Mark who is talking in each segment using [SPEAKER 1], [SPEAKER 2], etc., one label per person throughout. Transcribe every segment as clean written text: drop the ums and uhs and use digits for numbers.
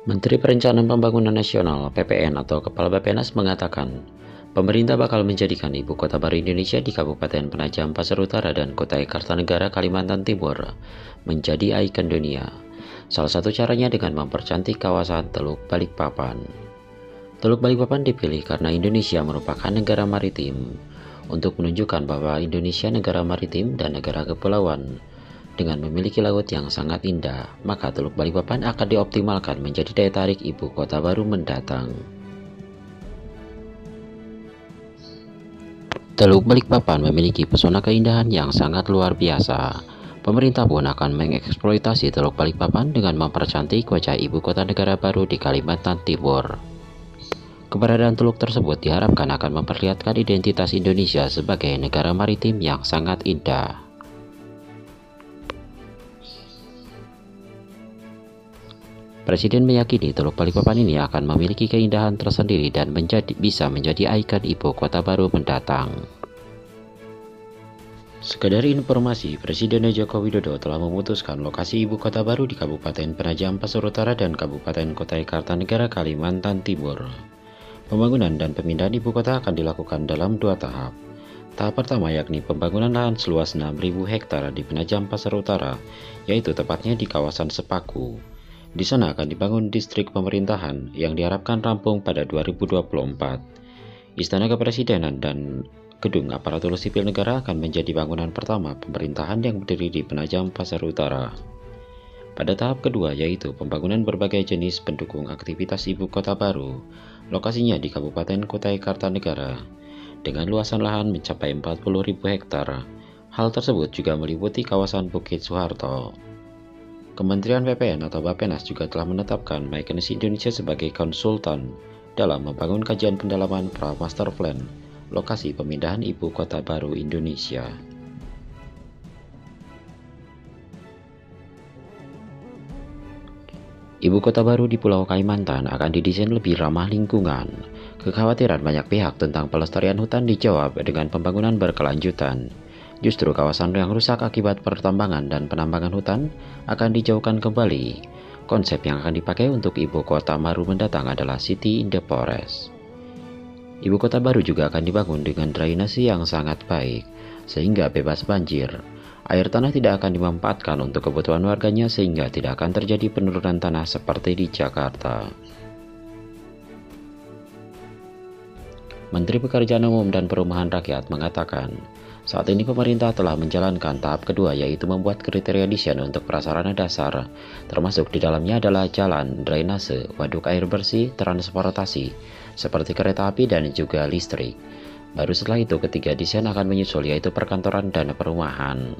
[SPEAKER 1] Menteri Perencanaan Pembangunan Nasional (PPN) atau Kepala Bappenas mengatakan, pemerintah bakal menjadikan ibu kota baru Indonesia di Kabupaten Penajam Pasir Utara dan Kutai Kartanegara, Kalimantan Timur menjadi ikon dunia. Salah satu caranya dengan mempercantik kawasan Teluk Balikpapan. Teluk Balikpapan dipilih karena Indonesia merupakan negara maritim. Untuk menunjukkan bahwa Indonesia negara maritim dan negara kepulauan, dengan memiliki laut yang sangat indah, maka Teluk Balikpapan akan dioptimalkan menjadi daya tarik ibu kota baru mendatang. Teluk Balikpapan memiliki pesona keindahan yang sangat luar biasa. Pemerintah pun akan mengeksploitasi Teluk Balikpapan dengan mempercantik wajah ibu kota negara baru di Kalimantan Timur. Keberadaan teluk tersebut diharapkan akan memperlihatkan identitas Indonesia sebagai negara maritim yang sangat indah. Presiden meyakini Teluk Balikpapan ini akan memiliki keindahan tersendiri dan bisa menjadi ikon ibu kota baru mendatang. Sekedar informasi, Presiden Joko Widodo telah memutuskan lokasi ibu kota baru di Kabupaten Penajam Pasir Utara dan Kabupaten Kutai Kartanegara, Kalimantan Timur. Pembangunan dan pemindahan ibu kota akan dilakukan dalam 2 tahap. Tahap pertama yakni pembangunan lahan seluas 6.000 hektar di Penajam Pasir Utara, yaitu tepatnya di kawasan Sepaku. Di sana akan dibangun distrik pemerintahan yang diharapkan rampung pada 2024. Istana Kepresidenan dan gedung aparatur sipil negara akan menjadi bangunan pertama pemerintahan yang berdiri di Penajam Pasir Utara. Pada tahap kedua yaitu pembangunan berbagai jenis pendukung aktivitas ibu kota baru, lokasinya di Kabupaten Kutai Kartanegara, dengan luasan lahan mencapai 40.000 hektar. Hal tersebut juga meliputi kawasan Bukit Soeharto. Kementerian PPN atau Bappenas juga telah menetapkan McKinsey Indonesia sebagai konsultan dalam membangun kajian pendalaman pra-master plan lokasi pemindahan ibu kota baru Indonesia. Ibu kota baru di Pulau Kalimantan akan didesain lebih ramah lingkungan. Kekhawatiran banyak pihak tentang pelestarian hutan dijawab dengan pembangunan berkelanjutan. Justru kawasan yang rusak akibat pertambangan dan penambangan hutan akan dijauhkan kembali. Konsep yang akan dipakai untuk ibu kota baru mendatang adalah City in the Forest. Ibu kota baru juga akan dibangun dengan drainase yang sangat baik, sehingga bebas banjir. Air tanah tidak akan dimanfaatkan untuk kebutuhan warganya sehingga tidak akan terjadi penurunan tanah seperti di Jakarta. Menteri Pekerjaan Umum dan Perumahan Rakyat mengatakan, saat ini pemerintah telah menjalankan tahap kedua yaitu membuat kriteria desain untuk prasarana dasar, termasuk di dalamnya adalah jalan, drainase, waduk air bersih, transportasi, seperti kereta api dan juga listrik. Baru setelah itu ketiga desain akan menyusul yaitu perkantoran dan perumahan.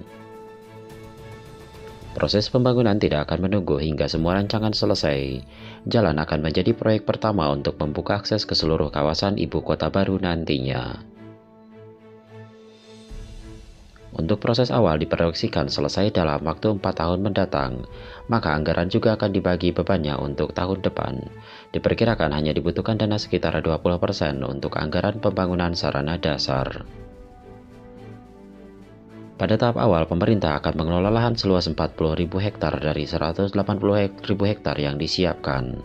[SPEAKER 1] Proses pembangunan tidak akan menunggu hingga semua rancangan selesai. Jalan akan menjadi proyek pertama untuk membuka akses ke seluruh kawasan ibu kota baru nantinya. Untuk proses awal diproyeksikan selesai dalam waktu 4 tahun mendatang, maka anggaran juga akan dibagi bebannya untuk tahun depan. Diperkirakan hanya dibutuhkan dana sekitar 20% untuk anggaran pembangunan sarana dasar. Pada tahap awal, pemerintah akan mengelola lahan seluas 40.000 hektar dari 180.000 hektar yang disiapkan.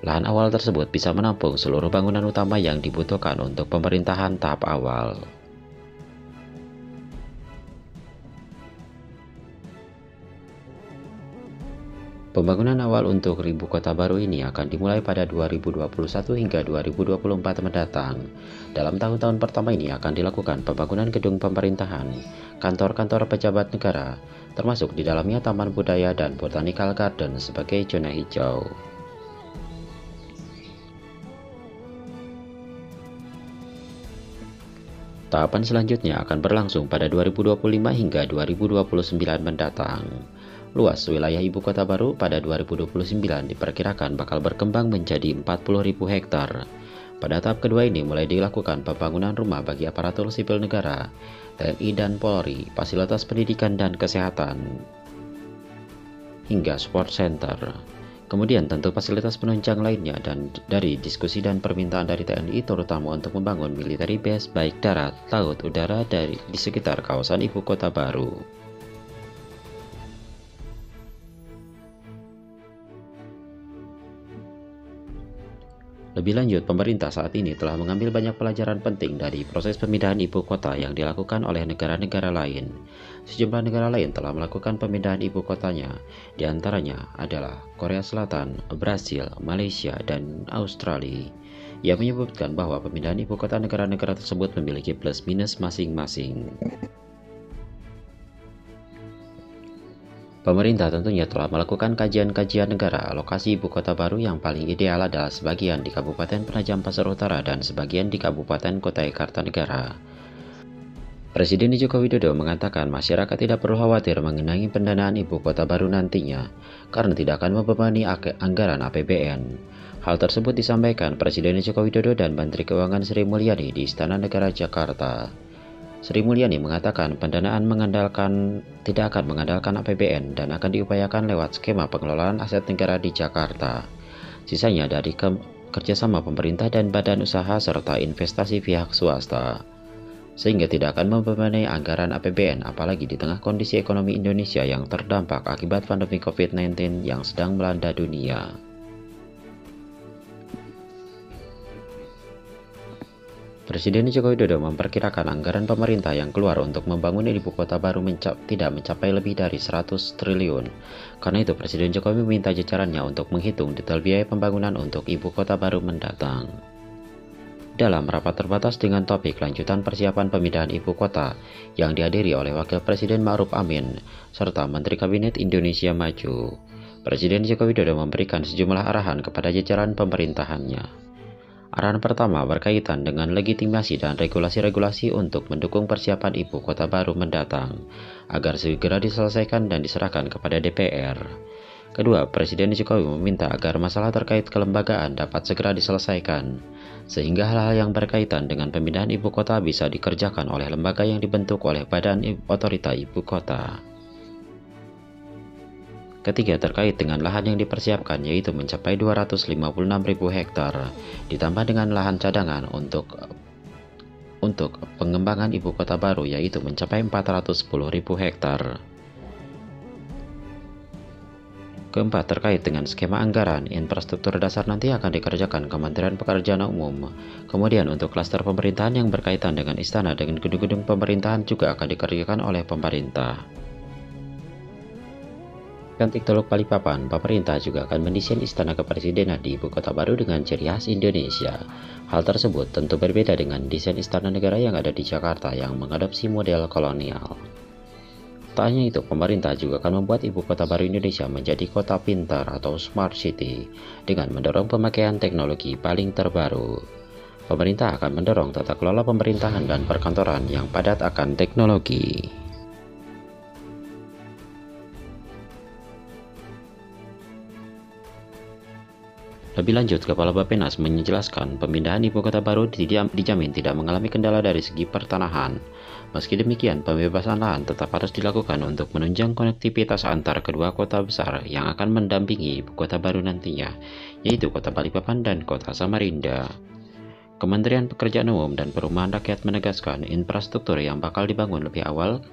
[SPEAKER 1] Lahan awal tersebut bisa menampung seluruh bangunan utama yang dibutuhkan untuk pemerintahan tahap awal. Pembangunan awal untuk ibu kota baru ini akan dimulai pada 2021 hingga 2024 mendatang. Dalam tahun-tahun pertama ini akan dilakukan pembangunan gedung pemerintahan, kantor-kantor pejabat negara, termasuk di dalamnya taman budaya dan botanical garden sebagai zona hijau. Tahapan selanjutnya akan berlangsung pada 2025 hingga 2029 mendatang. Luas wilayah ibu kota baru pada 2029 diperkirakan bakal berkembang menjadi 40.000 hektar. Pada tahap kedua ini mulai dilakukan pembangunan rumah bagi aparatur sipil negara, TNI dan Polri, fasilitas pendidikan dan kesehatan, hingga sport center. Kemudian tentu fasilitas penunjang lainnya dan dari diskusi dan permintaan dari TNI terutama untuk membangun military base baik darat, laut, udara di sekitar kawasan ibu kota baru. Lebih lanjut, pemerintah saat ini telah mengambil banyak pelajaran penting dari proses pemindahan ibu kota yang dilakukan oleh negara-negara lain. Sejumlah negara lain telah melakukan pemindahan ibu kotanya, di antaranya adalah Korea Selatan, Brasil, Malaysia, dan Australia. Ia menyebutkan bahwa pemindahan ibu kota negara-negara tersebut memiliki plus minus masing-masing. Pemerintah tentunya telah melakukan kajian-kajian negara. Lokasi ibu kota baru yang paling ideal adalah sebagian di Kabupaten Penajam Pasar Utara dan sebagian di Kabupaten Kutai Kartanegara. Presiden Joko Widodo mengatakan masyarakat tidak perlu khawatir mengenai pendanaan ibu kota baru nantinya, karena tidak akan membebani anggaran APBN. Hal tersebut disampaikan Presiden Joko Widodo dan Menteri Keuangan Sri Mulyani di Istana Negara Jakarta. Sri Mulyani mengatakan pendanaan tidak akan mengandalkan APBN dan akan diupayakan lewat skema pengelolaan aset negara di Jakarta. Sisanya dari kerjasama pemerintah dan badan usaha serta investasi pihak swasta. Sehingga tidak akan membebani anggaran APBN apalagi di tengah kondisi ekonomi Indonesia yang terdampak akibat pandemi COVID-19 yang sedang melanda dunia. Presiden Joko Widodo memperkirakan anggaran pemerintah yang keluar untuk membangun ibu kota baru tidak mencapai lebih dari 100 triliun. Karena itu Presiden Jokowi meminta jajarannya untuk menghitung detail biaya pembangunan untuk ibu kota baru mendatang. Dalam rapat terbatas dengan topik lanjutan persiapan pemindahan ibu kota yang dihadiri oleh Wakil Presiden Ma'ruf Amin serta Menteri Kabinet Indonesia Maju, Presiden Joko Widodo memberikan sejumlah arahan kepada jajaran pemerintahannya. Arahan pertama berkaitan dengan legitimasi dan regulasi-regulasi untuk mendukung persiapan ibu kota baru mendatang, agar segera diselesaikan dan diserahkan kepada DPR. Kedua, Presiden Jokowi meminta agar masalah terkait kelembagaan dapat segera diselesaikan, sehingga hal-hal yang berkaitan dengan pemindahan ibu kota bisa dikerjakan oleh lembaga yang dibentuk oleh Badan Otorita Ibu Kota. Ketiga, terkait dengan lahan yang dipersiapkan yaitu mencapai 256.000 hektar, ditambah dengan lahan cadangan untuk pengembangan ibu kota baru yaitu mencapai 410.000 hektar. Keempat, terkait dengan skema anggaran, infrastruktur dasar nanti akan dikerjakan Kementerian Pekerjaan Umum. Kemudian untuk klaster pemerintahan yang berkaitan dengan istana dan gedung-gedung pemerintahan juga akan dikerjakan oleh pemerintah. Cantik Teluk Balikpapan, pemerintah juga akan mendesain istana kepresidenan di ibu kota baru dengan ciri khas Indonesia. Hal tersebut tentu berbeda dengan desain istana negara yang ada di Jakarta yang mengadopsi model kolonial. Tak hanya itu, pemerintah juga akan membuat ibu kota baru Indonesia menjadi kota pintar atau smart city dengan mendorong pemakaian teknologi paling terbaru. Pemerintah akan mendorong tata kelola pemerintahan dan perkantoran yang padat akan teknologi. Lebih lanjut, Kepala Bappenas menjelaskan pemindahan ibu kota baru dijamin tidak mengalami kendala dari segi pertanahan. Meski demikian, pembebasan lahan tetap harus dilakukan untuk menunjang konektivitas antar kedua kota besar yang akan mendampingi ibu kota baru nantinya, yaitu Kota Balikpapan dan Kota Samarinda. Kementerian Pekerjaan Umum dan Perumahan Rakyat menegaskan infrastruktur yang bakal dibangun lebih awal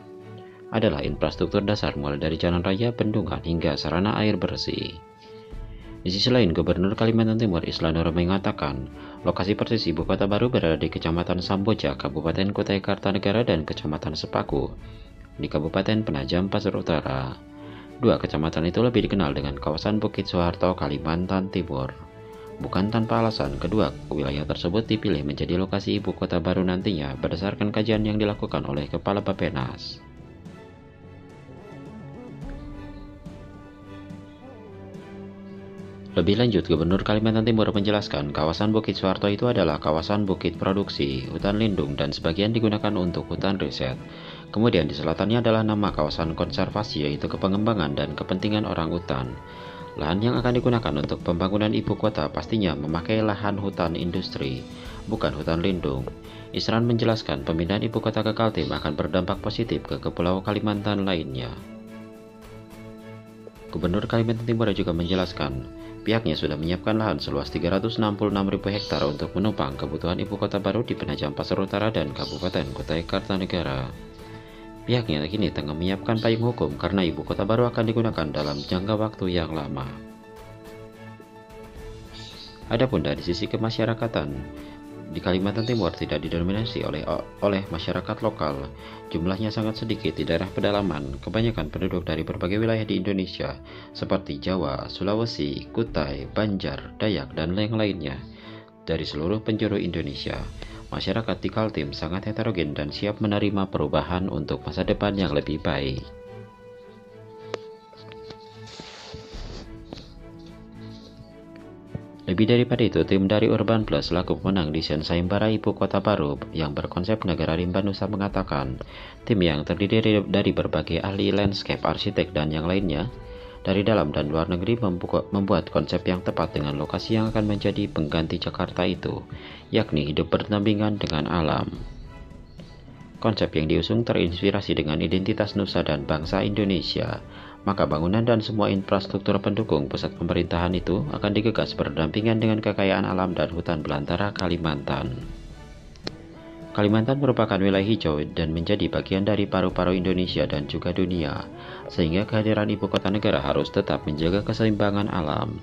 [SPEAKER 1] adalah infrastruktur dasar mulai dari jalan raya, bendungan, hingga sarana air bersih. Di sisi lain, Gubernur Kalimantan Timur Islan Nur mengatakan, lokasi persis ibu kota baru berada di Kecamatan Samboja, Kabupaten Kutai Kartanegara dan Kecamatan Sepaku di Kabupaten Penajam Pasar Utara. Dua kecamatan itu lebih dikenal dengan kawasan Bukit Soeharto, Kalimantan Timur. Bukan tanpa alasan, kedua wilayah tersebut dipilih menjadi lokasi ibu kota baru nantinya berdasarkan kajian yang dilakukan oleh Kepala Bappenas. Lebih lanjut, Gubernur Kalimantan Timur menjelaskan kawasan Bukit Soeharto itu adalah kawasan bukit produksi, hutan lindung, dan sebagian digunakan untuk hutan riset. Kemudian di selatannya adalah nama kawasan konservasi yaitu kepengembangan dan kepentingan orang hutan. Lahan yang akan digunakan untuk pembangunan ibu kota pastinya memakai lahan hutan industri, bukan hutan lindung. Isran menjelaskan pemindahan ibu kota ke Kaltim akan berdampak positif ke Pulau Kalimantan lainnya. Gubernur Kalimantan Timur juga menjelaskan, pihaknya sudah menyiapkan lahan seluas 366.000 hektar untuk menopang kebutuhan ibu kota baru di Penajam Pasar Utara dan Kabupaten Kutai Kartanegara. Pihaknya kini tengah menyiapkan payung hukum karena ibu kota baru akan digunakan dalam jangka waktu yang lama. Adapun dari sisi kemasyarakatan, di Kalimantan Timur tidak didominasi oleh masyarakat lokal. Jumlahnya sangat sedikit di daerah pedalaman. Kebanyakan penduduk dari berbagai wilayah di Indonesia, seperti Jawa, Sulawesi, Kutai, Banjar, Dayak, dan lain-lainnya. Dari seluruh penjuru Indonesia, masyarakat di Kaltim sangat heterogen dan siap menerima perubahan untuk masa depan yang lebih baik. Lebih daripada itu, tim dari Urban Plus selaku pemenang desain sayembara ibu kota baru yang berkonsep negara rimba Nusa mengatakan, tim yang terdiri dari berbagai ahli landscape, arsitek, dan yang lainnya dari dalam dan luar negeri membuat konsep yang tepat dengan lokasi yang akan menjadi pengganti Jakarta itu, yakni hidup berdampingan dengan alam. Konsep yang diusung terinspirasi dengan identitas Nusa dan bangsa Indonesia, maka bangunan dan semua infrastruktur pendukung pusat pemerintahan itu akan digagas berdampingan dengan kekayaan alam dan hutan belantara Kalimantan. Kalimantan merupakan wilayah hijau dan menjadi bagian dari paru-paru Indonesia dan juga dunia, sehingga kehadiran ibu kota negara harus tetap menjaga keseimbangan alam.